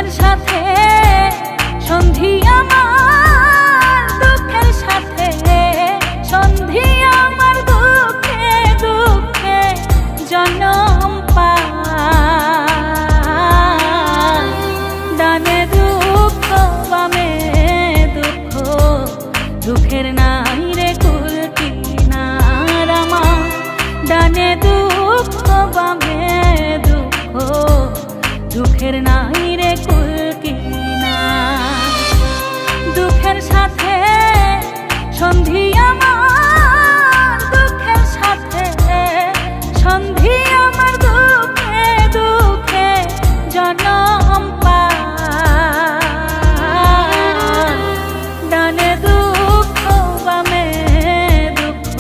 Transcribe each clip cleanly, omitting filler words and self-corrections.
দুঃখের সাথে সন্ধি আমার, দুঃখের সাথে সন্ধি আমার, দুঃখে দুঃখে জনম পায়। ডানে দুঃখ বামে দুঃখ, দুঃখের নাই রে কুল কিনার আমার। ডানে দুঃখ বামে দুঃখ, দুঃখের নাই রে কুল কিনার। দুঃখের সাথে সন্ধি আমার, দুঃখের সাথে সন্ধি আমার, দুঃখে দুঃখে জনম পায়। ডানে দুঃখ বামে দুঃখ,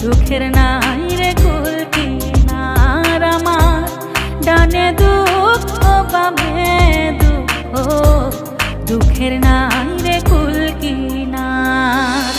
দুঃখের নাই রে কুল কিনার আমার। ডানে দুঃখ বামে দুঃখ, দুঃখের নাই রে কুল কিনার।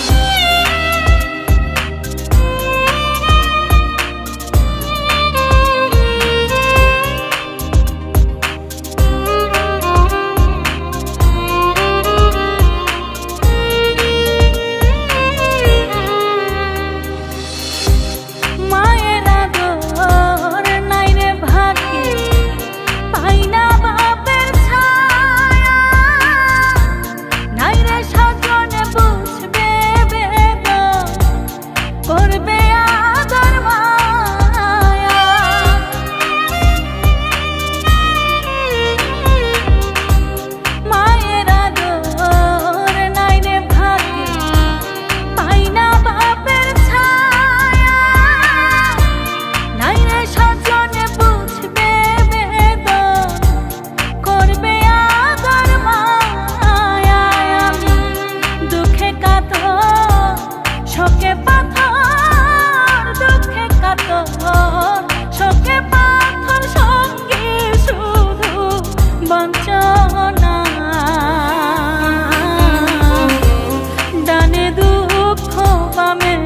ডানে দুঃখ বামে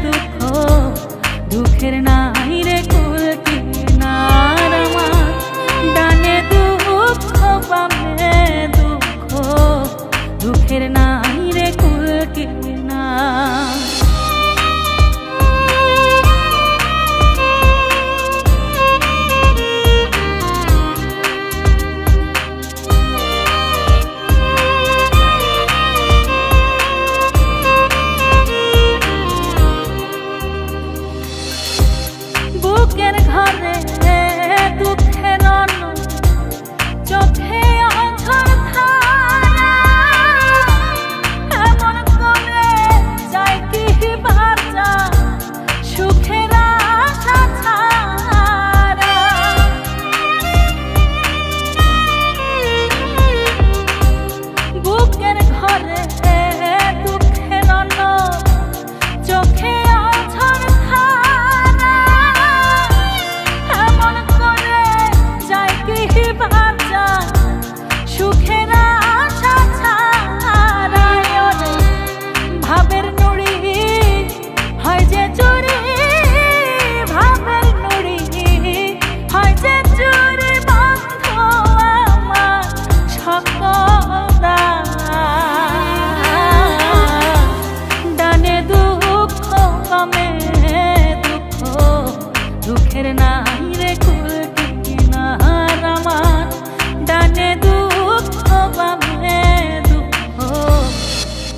দুঃখ, দুঃখের নাই রে কুল কিনার আমার। ডানে দুঃখ বামে দুঃখ, দুঃখের নাই রে কুল কিনার। বুকের ঘরে দুঃখের অন্ন, চোখে অঝর ধারা, এমন করে যায় কি বাঁচা সুখের আশা ছাড়া। বুকের ঘরে দুঃখের অন্ন, চোখে অঝর ধারা, এমন করে যায় কি বাঁচা সুখের আশা ছাড়া। ভাবের নুড়ি হয় যে চুরি, ভাবের নুড়ি হয় যে চুরি, বন্ধ আমার সকল দ্বার। ডানে দুঃখ বামে দুঃখ, দুঃখের নাই রে কুল কিনার আমার। ডানে দুঃখ বামে দুঃখ,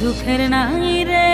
দুঃখের নাই রে